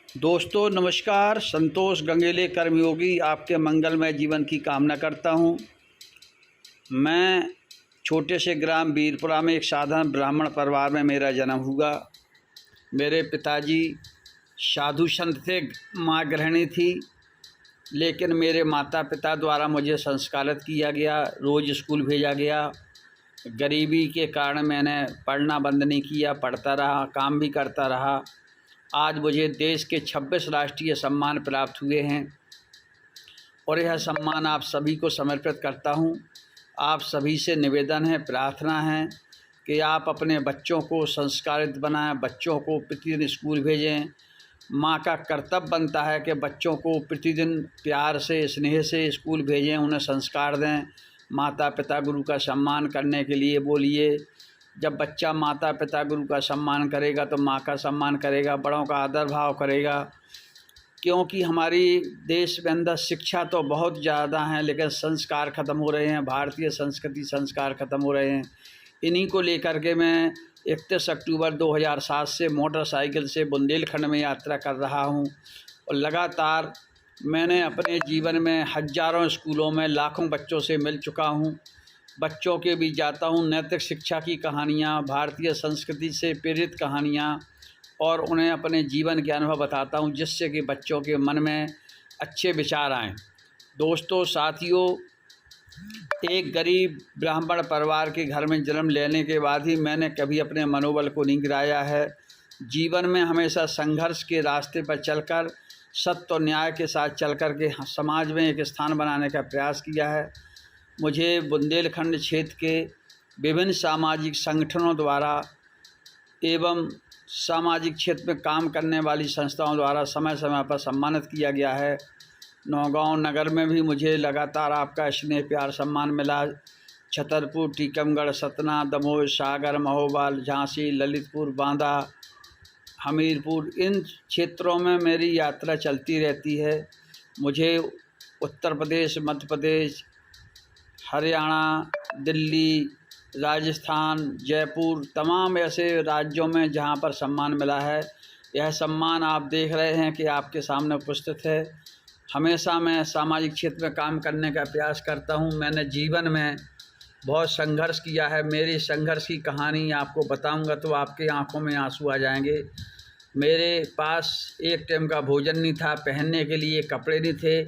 दोस्तों नमस्कार। संतोष गंगेले कर्मयोगी आपके मंगलमय जीवन की कामना करता हूँ। मैं छोटे से ग्राम वीरपुरा में एक साधारण ब्राह्मण परिवार में मेरा जन्म हुआ। मेरे पिताजी साधु संत थे, माँ गृहिणी थी, लेकिन मेरे माता पिता द्वारा मुझे संस्कारित किया गया, रोज़ स्कूल भेजा गया। गरीबी के कारण मैंने पढ़ना बंद नहीं किया, पढ़ता रहा, काम भी करता रहा। आज मुझे देश के 26 राष्ट्रीय सम्मान प्राप्त हुए हैं और यह सम्मान आप सभी को समर्पित करता हूं। आप सभी से निवेदन है, प्रार्थना है कि आप अपने बच्चों को संस्कारित बनाएं, बच्चों को प्रतिदिन स्कूल भेजें। माँ का कर्तव्य बनता है कि बच्चों को प्रतिदिन प्यार से, स्नेह से स्कूल भेजें, उन्हें संस्कार दें। माता पिता गुरु का सम्मान करने के लिए बोलिए। जब बच्चा माता पिता गुरु का सम्मान करेगा तो माँ का सम्मान करेगा, बड़ों का आदर भाव करेगा। क्योंकि हमारी देश में अंदर शिक्षा तो बहुत ज़्यादा है, लेकिन संस्कार ख़त्म हो रहे हैं, भारतीय संस्कृति संस्कार ख़त्म हो रहे हैं। इन्हीं को लेकर के मैं 31 अक्टूबर 2007 से मोटरसाइकिल से बुंदेलखंड में यात्रा कर रहा हूँ और लगातार मैंने अपने जीवन में हज़ारों स्कूलों में लाखों बच्चों से मिल चुका हूँ। बच्चों के भी जाता हूँ, नैतिक शिक्षा की कहानियाँ, भारतीय संस्कृति से प्रेरित कहानियाँ, और उन्हें अपने जीवन के अनुभव बताता हूँ, जिससे कि बच्चों के मन में अच्छे विचार आएँ। दोस्तों साथियों, एक गरीब ब्राह्मण परिवार के घर में जन्म लेने के बाद ही मैंने कभी अपने मनोबल को नहीं गिराया है। जीवन में हमेशा संघर्ष के रास्ते पर चलकर, सत्य और न्याय के साथ चलकर के समाज में एक स्थान बनाने का प्रयास किया है। मुझे बुंदेलखंड क्षेत्र के विभिन्न सामाजिक संगठनों द्वारा एवं सामाजिक क्षेत्र में काम करने वाली संस्थाओं द्वारा समय समय पर सम्मानित किया गया है। नौगांव नगर में भी मुझे लगातार आपका स्नेह प्यार सम्मान मिला। छतरपुर, टीकमगढ़, सतना, दमोह, सागर, महोबा, झांसी, ललितपुर, बांदा, हमीरपुर, इन क्षेत्रों में मेरी यात्रा चलती रहती है। मुझे उत्तर प्रदेश, मध्य प्रदेश, हरियाणा, दिल्ली, राजस्थान, जयपुर, तमाम ऐसे राज्यों में जहां पर सम्मान मिला है। यह सम्मान आप देख रहे हैं कि आपके सामने उपस्थित है। हमेशा मैं सामाजिक क्षेत्र में काम करने का प्रयास करता हूं। मैंने जीवन में बहुत संघर्ष किया है। मेरी संघर्ष की कहानी आपको बताऊंगा तो आपकी आंखों में आंसू आ जाएंगे। मेरे पास एक टाइम का भोजन नहीं था, पहनने के लिए कपड़े नहीं थे,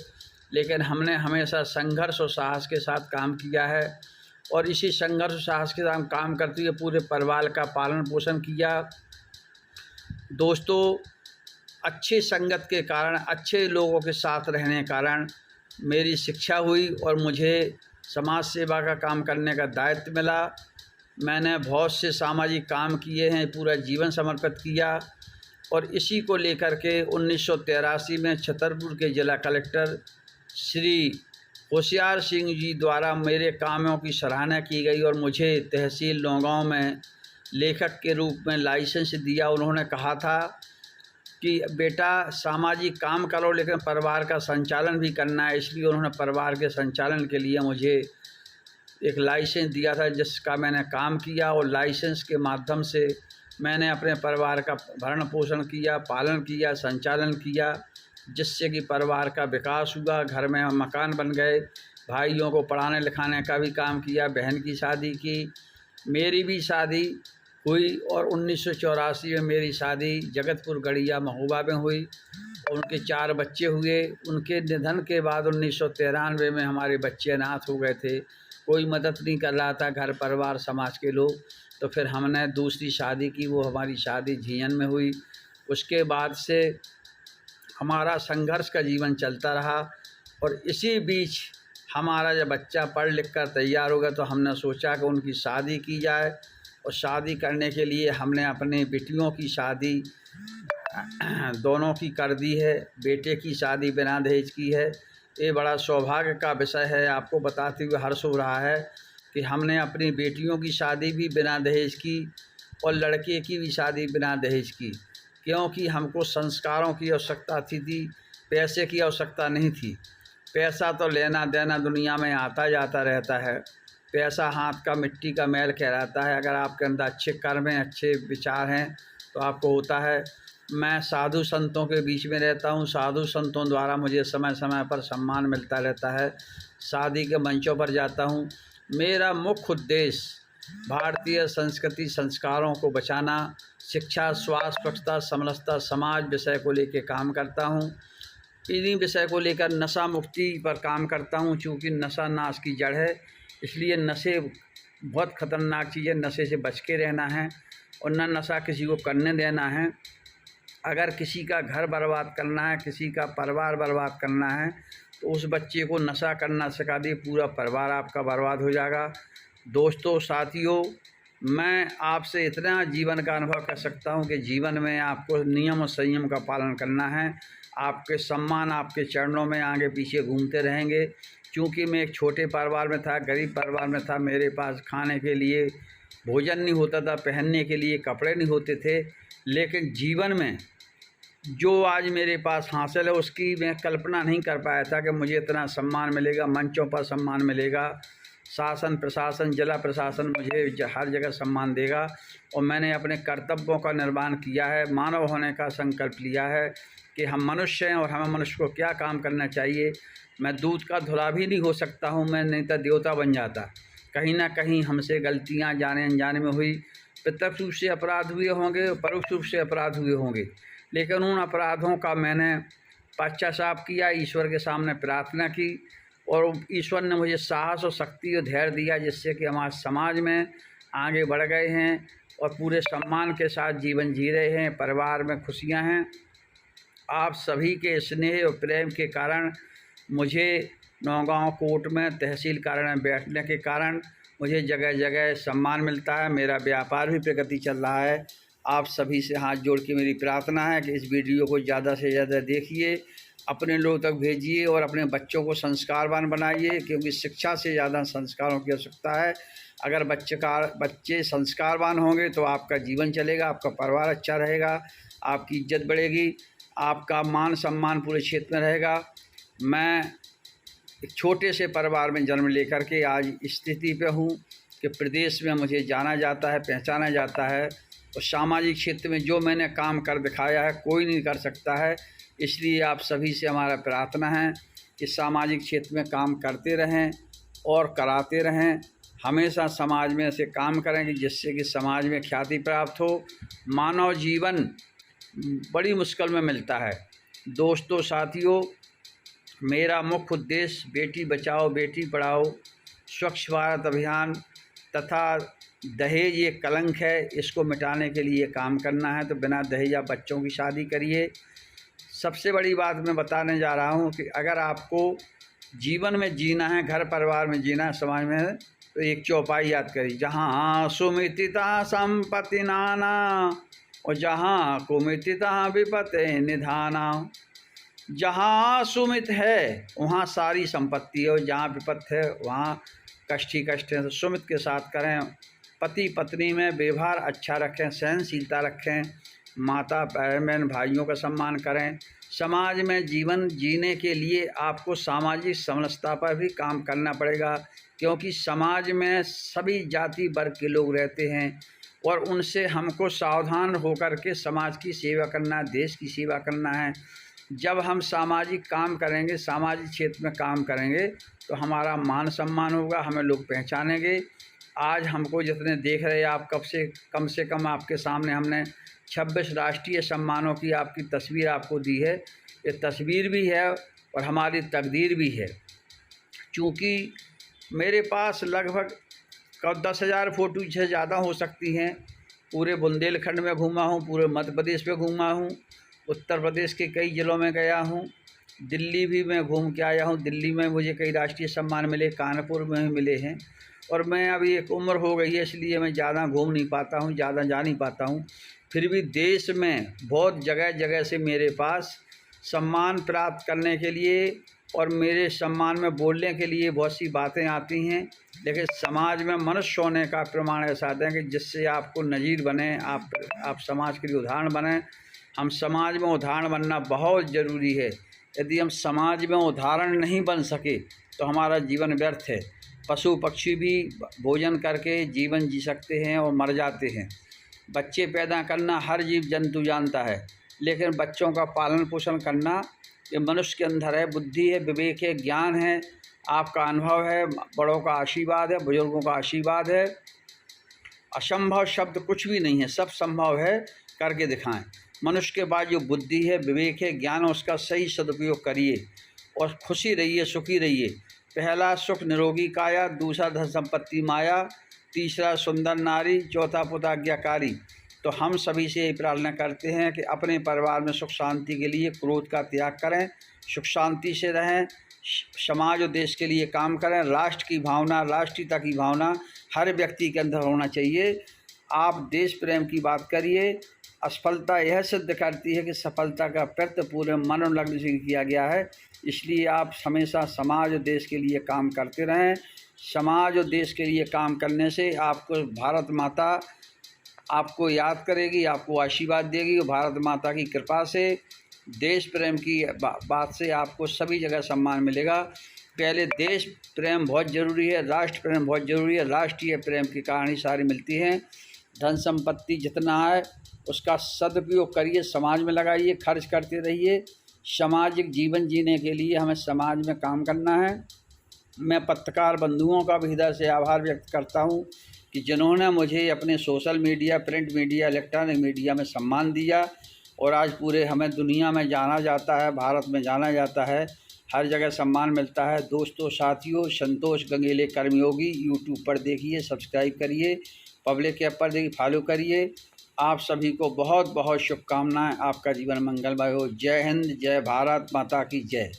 लेकिन हमने हमेशा संघर्ष और साहस के साथ काम किया है और इसी संघर्ष और साहस के साथ काम करते हुए पूरे परिवार का पालन पोषण किया। दोस्तों, अच्छी संगत के कारण, अच्छे लोगों के साथ रहने के कारण मेरी शिक्षा हुई और मुझे समाज सेवा का काम करने का दायित्व मिला। मैंने बहुत से सामाजिक काम किए हैं, पूरा जीवन समर्पित किया और इसी को लेकर के 1983 में छतरपुर के जिला कलेक्टर श्री होशियार सिंह जी द्वारा मेरे कामों की सराहना की गई और मुझे तहसील नौगांव में लेखक के रूप में लाइसेंस दिया। उन्होंने कहा था कि बेटा सामाजिक काम करो, लेकिन परिवार का संचालन भी करना है। इसलिए उन्होंने परिवार के संचालन के लिए मुझे एक लाइसेंस दिया था, जिसका मैंने काम किया और लाइसेंस के माध्यम से मैंने अपने परिवार का भरण पोषण किया, पालन किया, संचालन किया, जिससे कि परिवार का विकास हुआ। घर में मकान बन गए, भाइयों को पढ़ाने लिखाने का भी काम किया, बहन की शादी की, मेरी भी शादी हुई और 1984 में मेरी शादी जगतपुर गढ़िया महोबा में हुई। उनके 4 बच्चे हुए। उनके निधन के बाद 1993 में हमारे बच्चे अनाथ हो गए थे, कोई मदद नहीं कर रहा था, घर परिवार समाज के लोग। तो फिर हमने दूसरी शादी की, वो हमारी शादी झीयन में हुई। उसके बाद से हमारा संघर्ष का जीवन चलता रहा और इसी बीच हमारा जब बच्चा पढ़ लिख कर तैयार हो गया तो हमने सोचा कि उनकी शादी की जाए और शादी करने के लिए हमने अपने बेटियों की शादी दोनों की कर दी है। बेटे की शादी बिना दहेज की है। ये बड़ा सौभाग्य का विषय है। आपको बताते हुए हर्ष हो रहा है कि हमने अपनी बेटियों की शादी भी बिना दहेज की और लड़के की भी शादी बिना दहेज की, क्योंकि हमको संस्कारों की आवश्यकता थी, पैसे की आवश्यकता नहीं थी। पैसा तो लेना देना दुनिया में आता जाता रहता है। पैसा हाथ का मिट्टी का मैल कहलाता है। अगर आपके अंदर अच्छे कर्म हैं, अच्छे विचार हैं तो आपको होता है। मैं साधु संतों के बीच में रहता हूँ। साधु संतों द्वारा मुझे समय समय पर सम्मान मिलता रहता है। शादी के मंचों पर जाता हूँ। मेरा मुख्य उद्देश्य भारतीय संस्कृति संस्कारों को बचाना, शिक्षा, स्वास्थ्य, स्वच्छता, समरसता, समाज विषय को लेकर काम करता हूँ। इन्हीं विषय को लेकर नशा मुक्ति पर काम करता हूँ। चूँकि नशा नाश की जड़ है, इसलिए नशे बहुत ख़तरनाक चीज़ है। नशे से बच के रहना है और न नशा किसी को करने देना है। अगर किसी का घर बर्बाद करना है, किसी का परिवार बर्बाद करना है, तो उस बच्चे को नशा करना सिखा दिए, पूरा परिवार आपका बर्बाद हो जाएगा। दोस्तों, साथियों, मैं आपसे इतना जीवन का अनुभव कर सकता हूं कि जीवन में आपको नियम और संयम का पालन करना है। आपके सम्मान आपके चरणों में आगे पीछे घूमते रहेंगे। क्योंकि मैं एक छोटे परिवार में था, गरीब परिवार में था। मेरे पास खाने के लिए भोजन नहीं होता था, पहनने के लिए कपड़े नहीं होते थे। लेकिन जीवन में जो आज मेरे पास हासिल है, उसकी मैं कल्पना नहीं कर पाया था कि मुझे इतना सम्मान मिलेगा, मंचों पर सम्मान मिलेगा, शासन प्रशासन, जिला प्रशासन मुझे हर जगह सम्मान देगा। और मैंने अपने कर्तव्यों का निर्वहन किया है। मानव होने का संकल्प लिया है कि हम मनुष्य हैं और हमें मनुष्य को क्या काम करना चाहिए। मैं दूध का धुला भी नहीं हो सकता हूँ, मैं नहीं तो देवता बन जाता। कहीं ना कहीं हमसे गलतियाँ जाने अनजाने में हुई। प्रत्यक्ष रूप से अपराध हुए होंगे, परोक्ष रूप से अपराध हुए होंगे, लेकिन उन अपराधों का मैंने पश्चाताप किया, ईश्वर के सामने प्रार्थना की और ईश्वर ने मुझे साहस और शक्ति और धैर्य दिया, जिससे कि हमारे समाज में आगे बढ़ गए हैं और पूरे सम्मान के साथ जीवन जी रहे हैं। परिवार में खुशियां हैं। आप सभी के स्नेह और प्रेम के कारण मुझे नौगांव कोर्ट में तहसील कार्यालय में बैठने के कारण मुझे जगह जगह सम्मान मिलता है। मेरा व्यापार भी प्रगति चल रहा है। आप सभी से हाथ जोड़ के मेरी प्रार्थना है कि इस वीडियो को ज़्यादा से ज़्यादा देखिए, अपने लोगों तक भेजिए और अपने बच्चों को संस्कारवान बनाइए। क्योंकि शिक्षा से ज़्यादा संस्कारों की आवश्यकता है। अगर बच्चे संस्कारवान होंगे तो आपका जीवन चलेगा, आपका परिवार अच्छा रहेगा, आपकी इज्जत बढ़ेगी, आपका मान सम्मान पूरे क्षेत्र में रहेगा। मैं एक छोटे से परिवार में जन्म लेकर के आज स्थिति पे हूँ कि प्रदेश में मुझे जाना जाता है, पहचाना जाता है। और सामाजिक क्षेत्र में जो मैंने काम कर दिखाया है कोई नहीं कर सकता है। इसलिए आप सभी से हमारा प्रार्थना है कि सामाजिक क्षेत्र में काम करते रहें और कराते रहें। हमेशा समाज में ऐसे काम करें कि जिससे कि समाज में ख्याति प्राप्त हो। मानव जीवन बड़ी मुश्किल में मिलता है। दोस्तों, साथियों, मेरा मुख्य उद्देश्य बेटी बचाओ बेटी पढ़ाओ, स्वच्छ भारत अभियान तथा दहेज ये कलंक है, इसको मिटाने के लिए काम करना है। तो बिना दहेजा बच्चों की शादी करिए। सबसे बड़ी बात मैं बताने जा रहा हूँ कि अगर आपको जीवन में जीना है, घर परिवार में जीना है, समाज में, तो एक चौपाई याद करिए, जहाँ सुमितिता संपत्ति नाना और जहाँ कुमितिता विपत्ति निधाना। जहाँ सुमित है वहाँ सारी संपत्ति है और जहाँ विपत्ति है वहाँ कष्ट ही कष्ट है। तो सुमित के साथ करें। पति पत्नी में व्यवहार अच्छा रखें, सहनशीलता रखें, माता बहन भाइयों का सम्मान करें। समाज में जीवन जीने के लिए आपको सामाजिक समरसता पर भी काम करना पड़ेगा। क्योंकि समाज में सभी जाति वर्ग के लोग रहते हैं और उनसे हमको सावधान होकर के समाज की सेवा करना, देश की सेवा करना है। जब हम सामाजिक काम करेंगे, सामाजिक क्षेत्र में काम करेंगे, तो हमारा मान सम्मान होगा, हमें लोग पहचानेंगे। आज हमको जितने देख रहे हैं आप, कम से कम आपके सामने हमने 26 राष्ट्रीय सम्मानों की आपकी तस्वीर आपको दी है। ये तस्वीर भी है और हमारी तकदीर भी है। चूँकि मेरे पास लगभग 10,000 फ़ोटो से ज़्यादा हो सकती हैं। पूरे बुंदेलखंड में घूमा हूँ, पूरे मध्य प्रदेश में घूमा हूँ, उत्तर प्रदेश के कई ज़िलों में गया हूँ, दिल्ली भी मैं घूम के आया हूँ। दिल्ली में मुझे कई राष्ट्रीय सम्मान मिले, कानपुर में भी मिले हैं। और मैं अभी एक उम्र हो गई है, इसलिए मैं ज़्यादा घूम नहीं पाता हूँ, ज़्यादा जा नहीं पाता हूँ। फिर भी देश में बहुत जगह जगह से मेरे पास सम्मान प्राप्त करने के लिए और मेरे सम्मान में बोलने के लिए बहुत सी बातें आती हैं। लेकिन समाज में मनुष्य होने का प्रमाण ऐसा दें कि जिससे आपको नज़ीर बने, आप समाज के लिए उदाहरण बने। हम समाज में उदाहरण बनना बहुत ज़रूरी है। यदि हम समाज में उदाहरण नहीं बन सके तो हमारा जीवन व्यर्थ है। पशु पक्षी भी भोजन करके जीवन जी सकते हैं और मर जाते हैं। बच्चे पैदा करना हर जीव जंतु जानता है, लेकिन बच्चों का पालन पोषण करना ये मनुष्य के अंदर है, बुद्धि है, विवेक है, ज्ञान है, आपका अनुभव है, बड़ों का आशीर्वाद है, बुजुर्गों का आशीर्वाद है। असंभव शब्द कुछ भी नहीं है, सब संभव है, करके दिखाएं। मनुष्य के पास जो बुद्धि है, विवेक है, ज्ञान है, उसका सही सदुपयोग करिए और खुशी रहिए, सुखी रहिए। पहला सुख निरोगी काया, दूसरा धन संपत्ति माया, तीसरा सुंदर नारी, चौथा पुत्र आज्ञाकारी। तो हम सभी से ये प्रार्थना करते हैं कि अपने परिवार में सुख शांति के लिए क्रोध का त्याग करें, सुख शांति से रहें, समाज और देश के लिए काम करें। राष्ट्र की भावना, राष्ट्रीयता की भावना हर व्यक्ति के अंदर होना चाहिए। आप देश प्रेम की बात करिए। असफलता यह सिद्ध करती है कि सफलता का प्रयत्न पूरे मन और लग्न से किया गया है। इसलिए आप हमेशा समाज और देश के लिए काम करते रहें। समाज और देश के लिए काम करने से आपको भारत माता आपको याद करेगी, आपको आशीर्वाद देगी और भारत माता की कृपा से, देश प्रेम की बात से आपको सभी जगह सम्मान मिलेगा। पहले देश प्रेम बहुत ज़रूरी है, राष्ट्र प्रेम बहुत ज़रूरी है। राष्ट्रीय प्रेम के कारण ही सारी मिलती हैं। धन संपत्ति जितना है उसका सदुपयोग करिए, समाज में लगाइए, खर्च करते रहिए। सामाजिक जीवन जीने के लिए हमें समाज में काम करना है। मैं पत्रकार बंधुओं का भी हृदय से आभार व्यक्त करता हूँ कि जिन्होंने मुझे अपने social media, print media, electronic media में सम्मान दिया और आज पूरे हमें दुनिया में जाना जाता है, भारत में जाना जाता है, हर जगह सम्मान मिलता है। दोस्तों, साथियों, संतोष गंगेले कर्मयोगी यूट्यूब पर देखिए, सब्सक्राइब करिए, पब्लिक ऐप पर देखिए, फॉलो करिए। आप सभी को बहुत बहुत शुभकामनाएं। आपका जीवन मंगलमय हो। जय हिंद, जय भारत माता की जय।